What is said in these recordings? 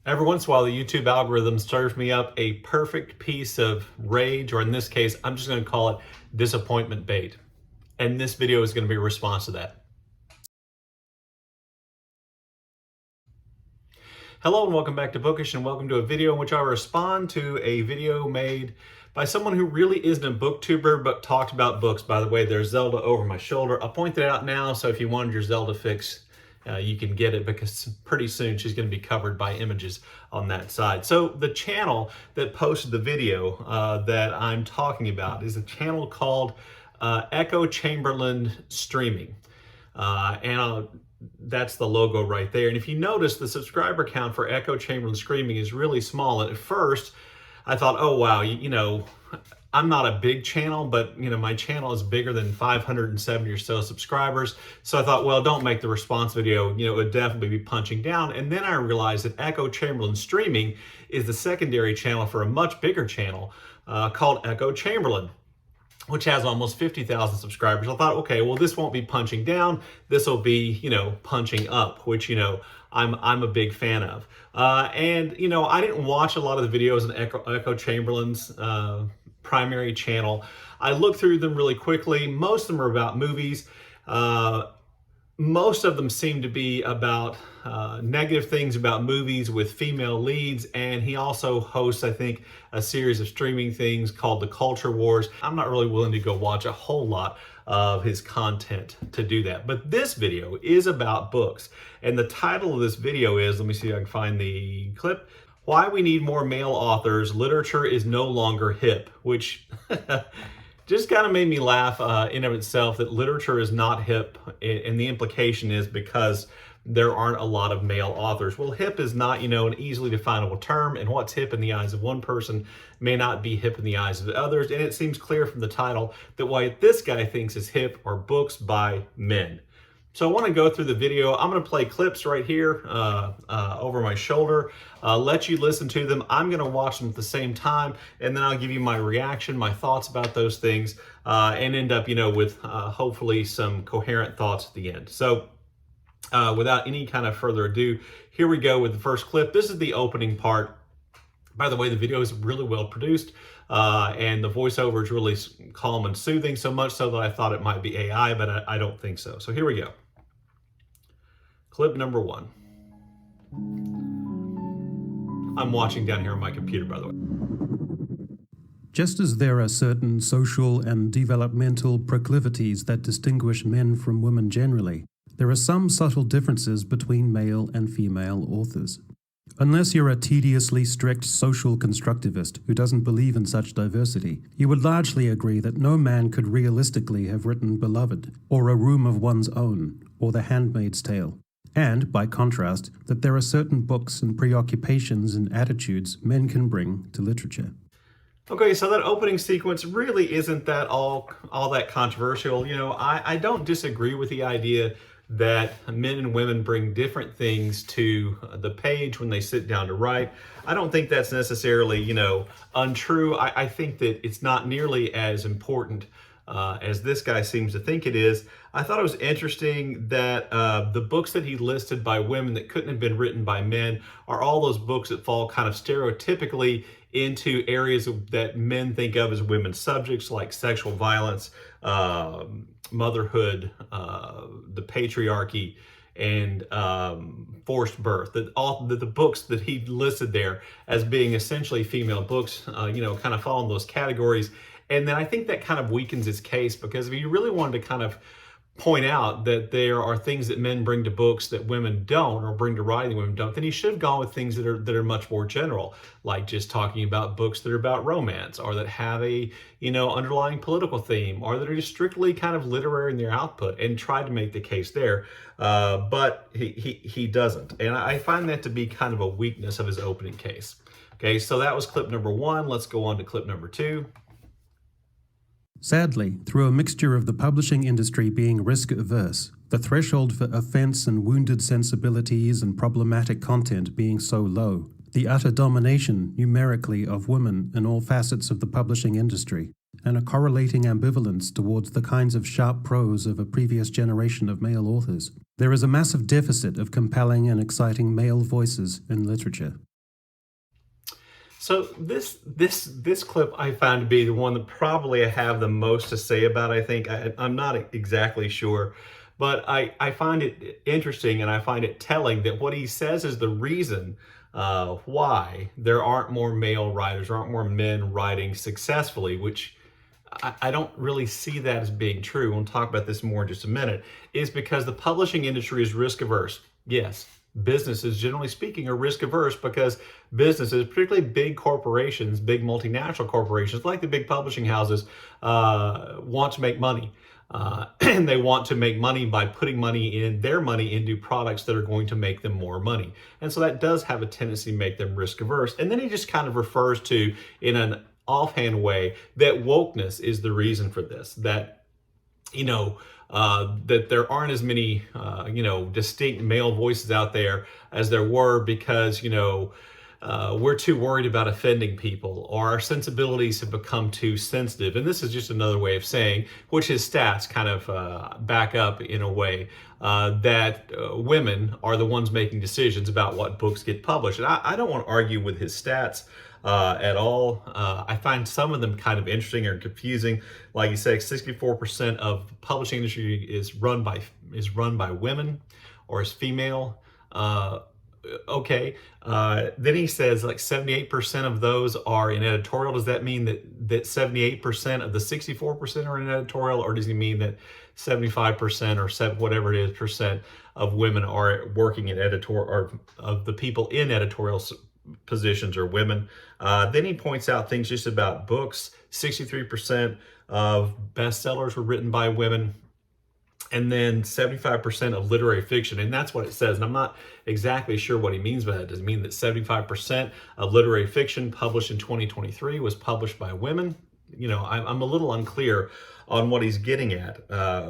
Every once in a while, the YouTube algorithm serves me up a perfect piece of rage, or in this case, I'm just going to call it disappointment bait. And this video is going to be a response to that. Hello and welcome back to Bookish, and welcome to a video in which I respond to a video made by someone who really isn't a booktuber but talked about books. By the way, there's Zelda over my shoulder. I'll point that out now, so if you wanted your Zelda fix, you can get it, because pretty soon she's going to be covered by images on that side. So the channel that posted the video that I'm talking about is a channel called Echo Chamberlain Streaming. That's the logo right there. And if you notice, the subscriber count for Echo Chamberlain Streaming is really small. And at first, I thought, oh, wow, I'm not a big channel, but my channel is bigger than 570 or so subscribers. So I thought, well, don't make the response video, it would definitely be punching down. And then I realized that Echo Chamberlain Streaming is the secondary channel for a much bigger channel called Echo Chamberlain, which has almost 50,000 subscribers. I thought, okay, well, this won't be punching down. This will be, punching up, which, I'm a big fan of. And I didn't watch a lot of the videos on Echo Chamberlain's primary channel. I looked through them really quickly. Most of them are about movies. Most of them seem to be about negative things about movies with female leads, and he also hosts, I think, a series of streaming things called The Culture Wars. I'm not really willing to go watch a whole lot of his content to do that, but this video is about books, and the title of this video is, let me see if I can find the clip, Why We Need More Male Authors, Literature is No Longer Hip, which just kind of made me laugh in of itself, that literature is not hip, and the implication is because there aren't a lot of male authors. Well, hip is not, an easily definable term, and what's hip in the eyes of one person may not be hip in the eyes of others, and it seems clear from the title that what this guy thinks is hip are books by men. So I want to go through the video. I'm going to play clips right here over my shoulder, let you listen to them. I'm going to watch them at the same time, and then I'll give you my reaction, my thoughts about those things, and end up, with hopefully some coherent thoughts at the end. So without any kind of further ado, here we go with the first clip. This is the opening part. By the way, the video is really well produced, and the voiceover is really calm and soothing, so much so that I thought it might be AI, but I don't think so. So here we go. Clip number 1. I'm watching down here on my computer, by the way. Just as there are certain social and developmental proclivities that distinguish men from women generally, there are some subtle differences between male and female authors. Unless you're a tediously strict social constructivist who doesn't believe in such diversity, you would largely agree that no man could realistically have written Beloved, or A Room of One's Own, or The Handmaid's Tale. And, by contrast, that there are certain books and preoccupations and attitudes men can bring to literature. Okay, so that opening sequence really isn't that all that controversial. I don't disagree with the idea that men and women bring different things to the page when they sit down to write. I don't think that's necessarily, untrue. I think that it's not nearly as important as this guy seems to think it is. I thought it was interesting that the books that he listed by women that couldn't have been written by men are all those books that fall kind of stereotypically into areas that men think of as women's subjects, like sexual violence, motherhood, the patriarchy, and forced birth. The books that he listed there as being essentially female books, kind of fall in those categories. And then I think that kind of weakens his case, because if you really wanted to kind of point out that there are things that men bring to books that women don't, or bring to writing that women don't, then he should have gone with things that are much more general, like just talking about books that are about romance, or that have a underlying political theme, or that are just strictly kind of literary in their output, and tried to make the case there. But he doesn't, and I find that to be kind of a weakness of his opening case. Okay, so that was clip number 1. Let's go on to clip number 2. Sadly, through a mixture of the publishing industry being risk-averse, the threshold for offense and wounded sensibilities and problematic content being so low, the utter domination, numerically, of women in all facets of the publishing industry, and a correlating ambivalence towards the kinds of sharp prose of a previous generation of male authors, there is a massive deficit of compelling and exciting male voices in literature. So this clip I found to be the one that probably I have the most to say about. I think I'm not exactly sure, but I find it interesting and I find it telling that what he says is the reason why there aren't more male writers, aren't more men writing successfully, which I don't really see that as being true. We'll talk about this more in just a minute. Is because the publishing industry is risk averse. Yes, businesses, generally speaking, are risk averse because businesses, particularly big corporations, big multinational corporations like the big publishing houses, want to make money. And they want to make money by putting their money into products that are going to make them more money. And so that does have a tendency to make them risk averse. And then he just kind of refers to, in an offhand way, that wokeness is the reason for this, that that there aren't as many distinct male voices out there as there were because we're too worried about offending people, or our sensibilities have become too sensitive. And this is just another way of saying, which his stats kind of back up in a way, that women are the ones making decisions about what books get published. And I don't want to argue with his stats at all. I find some of them kind of interesting or confusing. Like you said, 64% of the publishing industry is run by women or is female. Okay. Then he says like 78% of those are in editorial. Does that mean that 78% of the 64% are in editorial, or does he mean that 75% or whatever it is percent of women are working in editorial, or of the people in editorial positions are women? Then he points out things just about books. 63% of bestsellers were written by women. And then 75% of literary fiction, and that's what it says. And I'm not exactly sure what he means by that. Does it mean that 75% of literary fiction published in 2023 was published by women? I'm a little unclear on what he's getting at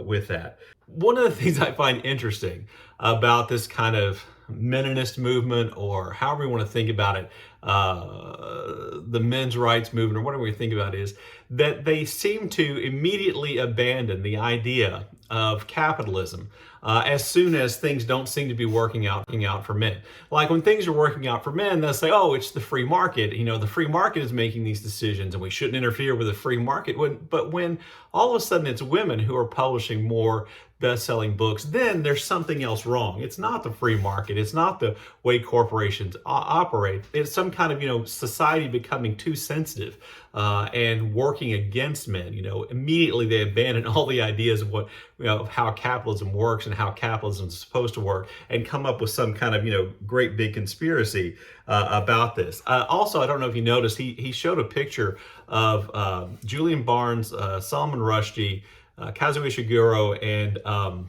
with that. One of the things I find interesting about this kind of meninist movement, or however you want to think about it, the men's rights movement, or whatever we think about, is that they seem to immediately abandon the idea of capitalism as soon as things don't seem to be working out for men. Like when things are working out for men, they'll say, oh, it's the free market. The free market is making these decisions and we shouldn't interfere with the free market. But when all of a sudden it's women who are publishing more best-selling books, then there's something else wrong. It's not the free market. It's not the way corporations operate. It's some kind of, society becoming too sensitive and working against men. Immediately they abandon all the ideas of what, of how capitalism works and how capitalism is supposed to work, and come up with some kind of, great big conspiracy about this. Also, I don't know if you noticed, he showed a picture of Julian Barnes, Salman Rushdie, Kazuo Ishiguro, and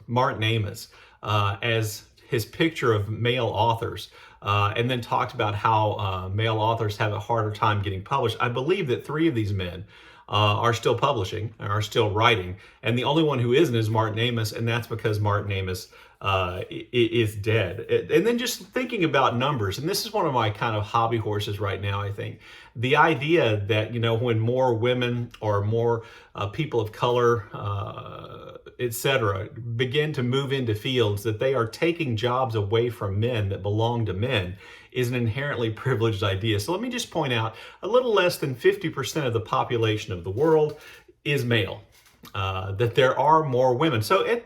Martin Amis as his picture of male authors, and then talked about how male authors have a harder time getting published. I believe that 3 of these men are still publishing, are still writing, and the only one who isn't is Martin Amis, and that's because Martin Amis is dead. And then just thinking about numbers, and this is one of my kind of hobby horses right now, I think. The idea that, when more women or more people of color, etc., begin to move into fields, that they are taking jobs away from men that belong to men, is an inherently privileged idea. So let me just point out, a little less than 50% of the population of the world is male. That there are more women. So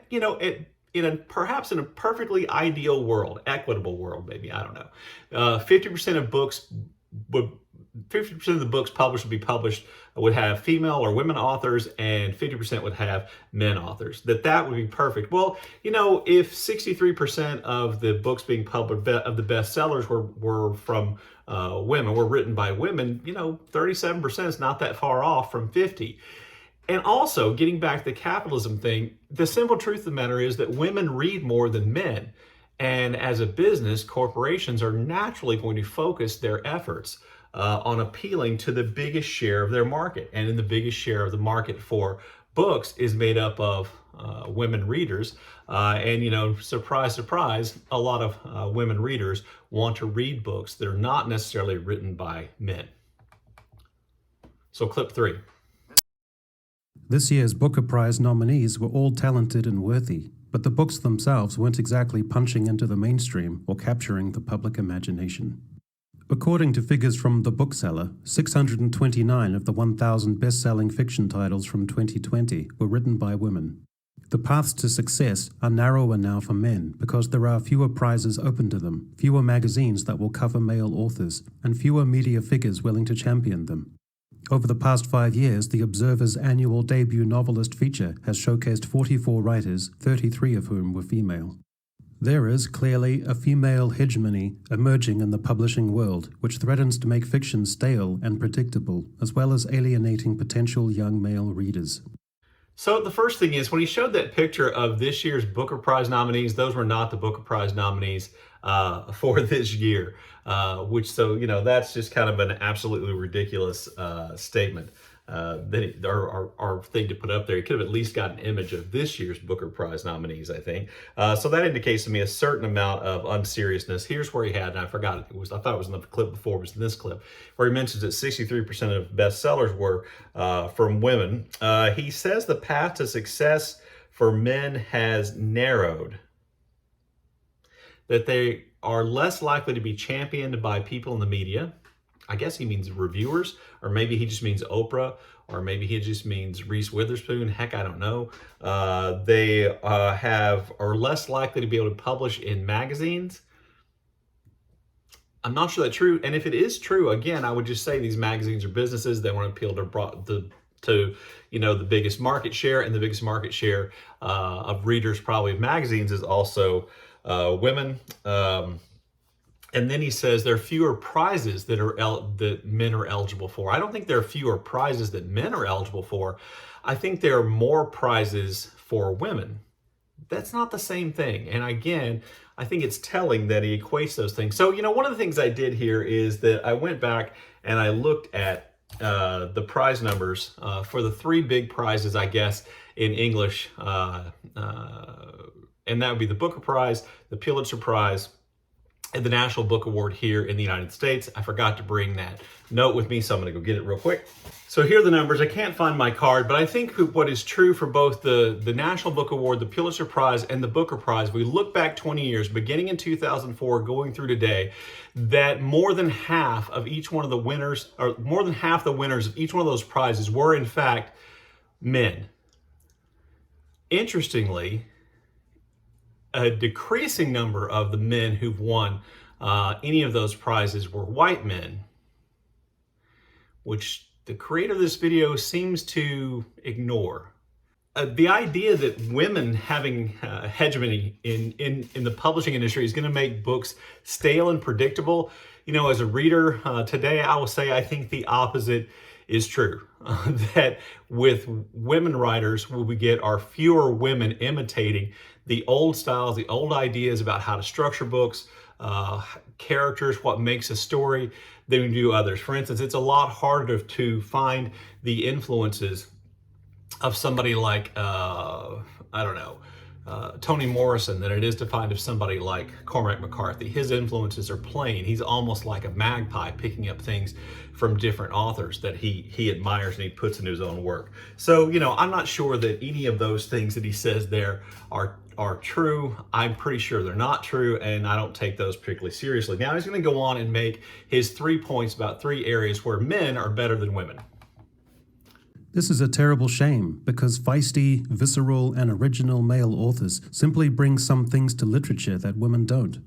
perhaps in a perfectly ideal world, equitable world, maybe, I don't know, 50% of books would 50% of the books published would have female or women authors, and 50% would have men authors. That would be perfect. Well, if 63% of the books being published, of the bestsellers were from women, were written by women, 37% is not that far off from 50. And also, getting back to the capitalism thing, the simple truth of the matter is that women read more than men. And as a business, corporations are naturally going to focus their efforts on appealing to the biggest share of their market. And in the biggest share of the market for books is made up of women readers. And, surprise, surprise, a lot of women readers want to read books that are not necessarily written by men. So clip 3. This year's Booker Prize nominees were all talented and worthy, but the books themselves weren't exactly punching into the mainstream or capturing the public imagination. According to figures from The Bookseller, 629 of the 1,000 best-selling fiction titles from 2020 were written by women. The paths to success are narrower now for men because there are fewer prizes open to them, fewer magazines that will cover male authors, and fewer media figures willing to champion them. Over the past 5 years, The Observer's annual debut novelist feature has showcased 44 writers, 33 of whom were female. There is clearly a female hegemony emerging in the publishing world, which threatens to make fiction stale and predictable, as well as alienating potential young male readers. So the first thing is, when he showed that picture of this year's Booker Prize nominees, those were not the Booker Prize nominees for this year, that's just kind of an absolutely ridiculous statement. Our thing to put up there. He could have at least got an image of this year's Booker Prize nominees, I think. So that indicates to me a certain amount of unseriousness. Here's where he had, and I forgot I thought it was in the clip before, it was in this clip, where he mentions that 63% of bestsellers were from women. He says the path to success for men has narrowed, that they are less likely to be championed by people in the media. I guess he means reviewers, or maybe he just means Oprah, or maybe he just means Reese Witherspoon. Heck, I don't know. They are less likely to be able to publish in magazines. I'm not sure that's true. And if it is true, again, I would just say these magazines are businesses. They want to appeal to the biggest market share, and the biggest market share of readers probably of magazines is also women. And then he says there are fewer prizes that men are eligible for. I don't think there are fewer prizes that men are eligible for. I think there are more prizes for women. That's not the same thing. And again, I think it's telling that he equates those things. So, one of the things I did here is that I went back and I looked at the prize numbers for the three big prizes, I guess, in English. And that would be the Booker Prize, the Pulitzer Prize, and the National Book Award here in the United States. I forgot to bring that note with me, so I'm going to go get it real quick. So here are the numbers. I can't find my card, but I think what is true for both the National Book Award, the Pulitzer Prize, and the Booker Prize, we look back 20 years, beginning in 2004, going through today, that more than half of each one of the winners, or more than half the winners of each one of those prizes were, in fact, men. Interestingly, a decreasing number of the men who've won any of those prizes were white men, which the creator of this video seems to ignore. The idea that women having hegemony in the publishing industry is going to make books stale and predictable. As a reader today, I will say I think the opposite is true. That with women writers, what we get are fewer women imitating the old styles, the old ideas about how to structure books, characters, what makes a story, than we do others. For instance, it's a lot harder to find the influences of somebody like, Toni Morrison than it is to find of somebody like Cormac McCarthy. His influences are plain. He's almost like a magpie picking up things from different authors that he admires and he puts into his own work. So, I'm not sure that any of those things that he says there are true. I'm pretty sure they're not true, and I don't take those particularly seriously. Now he's going to go on and make his 3 points about 3 areas where men are better than women. This is a terrible shame because feisty, visceral, and original male authors simply bring some things to literature that women don't.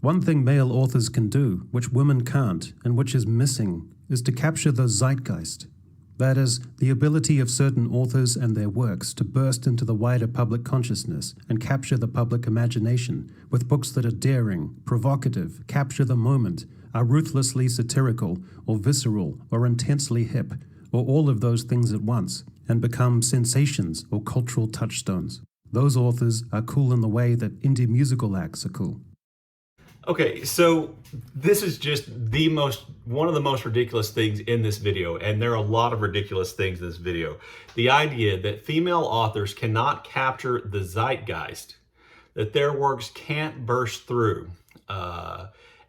One thing male authors can do, which women can't, and which is missing, is to capture the zeitgeist. That is, the ability of certain authors and their works to burst into the wider public consciousness and capture the public imagination with books that are daring, provocative, capture the moment, are ruthlessly satirical, or visceral, or intensely hip, or all of those things at once, and become sensations or cultural touchstones. Those authors are cool in the way that indie musical acts are cool. Okay, so this is just one of the most ridiculous things in this video, and there are a lot of ridiculous things in this video. The idea that female authors cannot capture the zeitgeist, that their works can't burst through,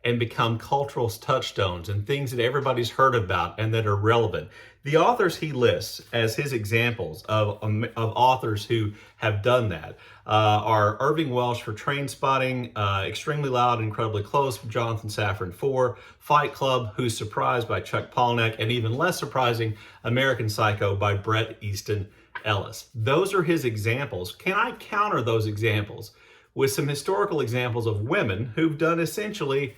and become cultural touchstones and things that everybody's heard about and that are relevant. The authors he lists as his examples of authors who have done that are Irving Welsh for Train Spotting, Extremely Loud, Incredibly Close from Jonathan Safran Foer, Fight Club, Who's Surprised by Chuck Palahniuk, and even less surprising, American Psycho by Bret Easton Ellis. Those are his examples. Can I counter those examples with some historical examples of women who've done essentially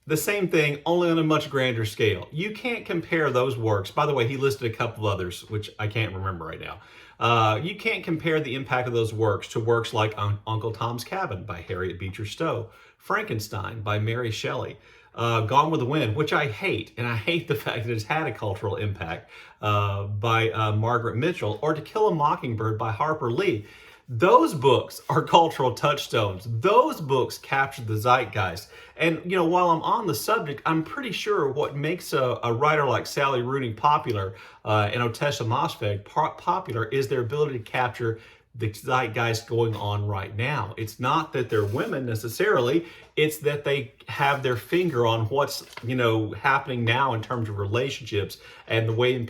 the same thing, only on a much grander scale? You can't compare those works. By the way, he listed a couple others, which I can't remember right now. You can't compare the impact of those works to works like Uncle Tom's Cabin by Harriet Beecher Stowe, Frankenstein by Mary Shelley, Gone with the Wind, which I hate, and I hate the fact that it's had a cultural impact, by Margaret Mitchell, or To Kill a Mockingbird by Harper Lee. Those books are cultural touchstones. Those books captured the zeitgeist. And, while I'm on the subject, I'm pretty sure what makes a writer like Sally Rooney popular and Otesha Moshfegh popular is their ability to capture the zeitgeist going on right now. It's not that they're women necessarily, it's that they have their finger on what's, happening now in terms of relationships and the way in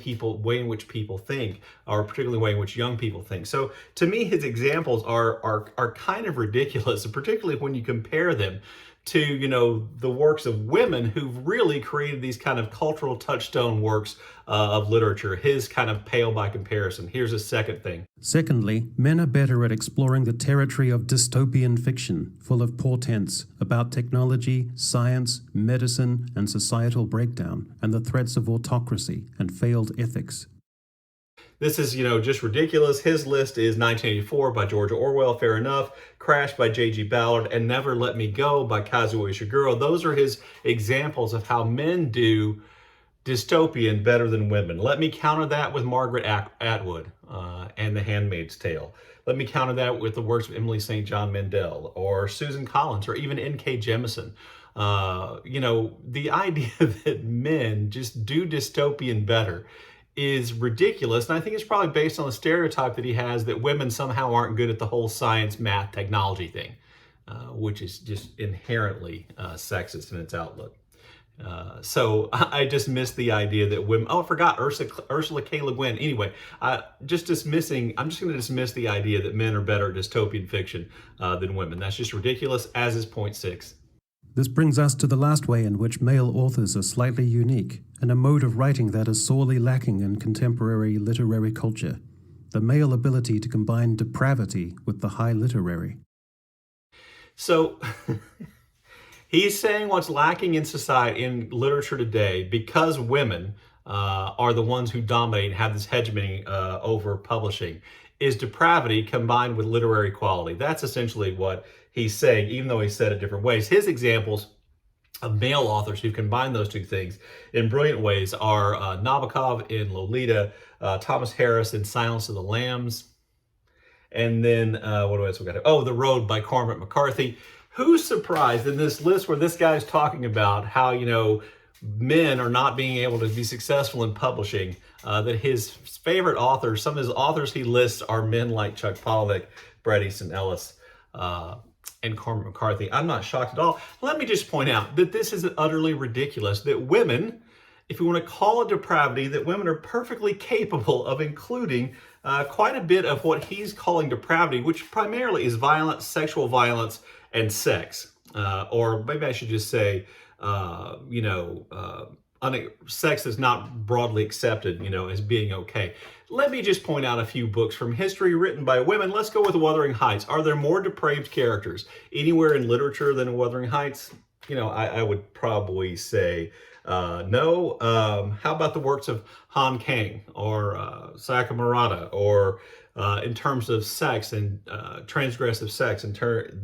which people think, or particularly the way in which young people think. So to me, his examples are kind of ridiculous, particularly when you compare them to, the works of women who've really created these kind of cultural touchstone works of literature. His kind of pale by comparison. Here's a second thing. Secondly, men are better at exploring the territory of dystopian fiction, full of portents about technology, science, medicine, and societal breakdown, and the threats of autocracy and failed ethics. This is, just ridiculous. His list is 1984 by George Orwell, fair enough, Crash by J.G. Ballard, and Never Let Me Go by Kazuo Ishiguro. Those are his examples of how men do dystopian better than women. Let me counter that with Margaret Atwood and The Handmaid's Tale. Let me counter that with the works of Emily St. John Mandel or Susan Collins or even N.K. Jemisin. The idea that men just do dystopian better is ridiculous, and I think it's probably based on the stereotype that he has that women somehow aren't good at the whole science, math, technology thing, which is just inherently sexist in its outlook. So I just missed the idea that women, I forgot Ursula K. Le Guin. Anyway, I'm just going to dismiss the idea that men are better at dystopian fiction than women. That's just ridiculous, as is point 6. This brings us to the last way in which male authors are slightly unique, and a mode of writing that is sorely lacking in contemporary literary culture: the male ability to combine depravity with the high literary. So he's saying what's lacking in society, in literature today, because women are the ones who dominate and have this hegemony over publishing, is depravity combined with literary quality. That's essentially what he's saying, even though he said it different ways. His examples of male authors who combine those two things in brilliant ways are Nabokov in Lolita, Thomas Harris in Silence of the Lambs, and then what else we got? Oh, The Road by Cormac McCarthy. Who's surprised in this list where this guy's talking about how, men are not being able to be successful in publishing, that his favorite authors, some of his authors he lists are men like Chuck Palahniuk, Bret Easton Ellis, and Cormac McCarthy. I'm not shocked at all. Let me just point out that this is utterly ridiculous, that women, if you want to call it depravity, that women are perfectly capable of including quite a bit of what he's calling depravity, which primarily is violence, sexual violence, and sex. Or maybe I should just say, sex is not broadly accepted, as being okay. Let me just point out a few books from history written by women. Let's go with Wuthering Heights. Are there more depraved characters anywhere in literature than Wuthering Heights? I would probably say no. How about the works of Han Kang or Sayaka Murata, or in terms of sex and transgressive sex,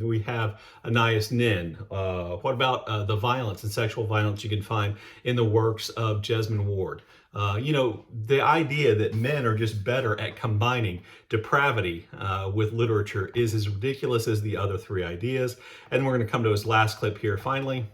we have Anais Nin. What about the violence and sexual violence you can find in the works of Jesmyn Ward? The idea that men are just better at combining depravity with literature is as ridiculous as the other three ideas. And we're going to come to his last clip here finally.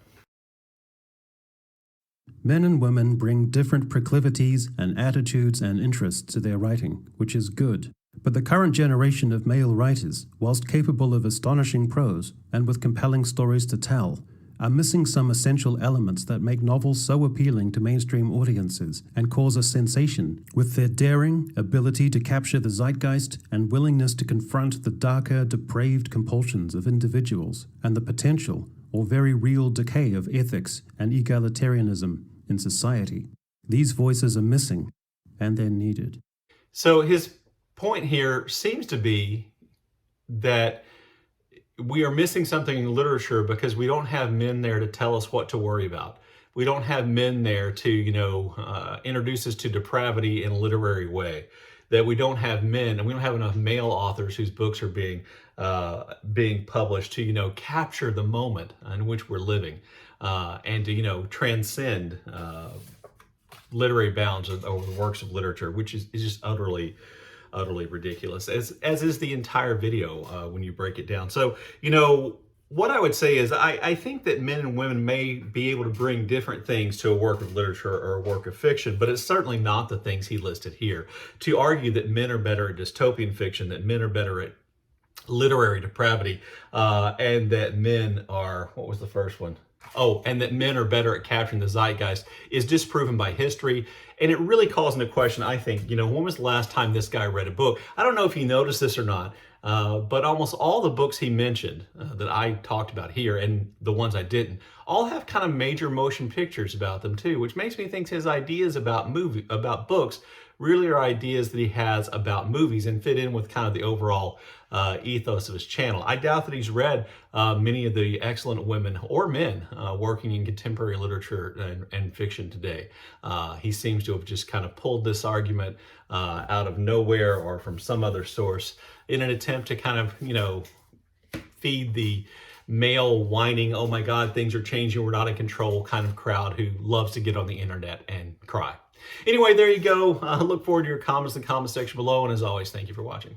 Men and women bring different proclivities and attitudes and interests to their writing, which is good. But the current generation of male writers, whilst capable of astonishing prose and with compelling stories to tell, are missing some essential elements that make novels so appealing to mainstream audiences and cause a sensation, with their daring, ability to capture the zeitgeist, and willingness to confront the darker, depraved compulsions of individuals, and the potential, or very real decay of ethics and egalitarianism in society. These voices are missing, and they're needed. So his point here seems to be that we are missing something in literature because we don't have men there to tell us what to worry about. We don't have men there to, introduce us to depravity in a literary way. That we don't have men, and we don't have enough male authors whose books are being published to, capture the moment in which we're living, and to, transcend literary bounds over the works of literature, which is just utterly ridiculous, as is the entire video when you break it down. So, what I would say is I think that men and women may be able to bring different things to a work of literature or a work of fiction, but it's certainly not the things he listed here. To argue that men are better at dystopian fiction, that men are better at literary depravity, and that men are, what was the first one? Oh, and that men are better at capturing the zeitgeist is disproven by history. And it really calls into question, I think, when was the last time this guy read a book? I don't know if he noticed this or not, but almost all the books he mentioned that I talked about here, and the ones I didn't, all have kind of major motion pictures about them too, which makes me think his ideas about books really are ideas that he has about movies and fit in with kind of the overall ethos of his channel. I doubt that he's read many of the excellent women or men working in contemporary literature and fiction today. He seems to have just kind of pulled this argument out of nowhere or from some other source in an attempt to kind of, feed the male whining, oh my God, things are changing, we're not in control kind of crowd who loves to get on the internet and cry. Anyway, there you go. Look forward to your comments in the comment section below. And as always, thank you for watching.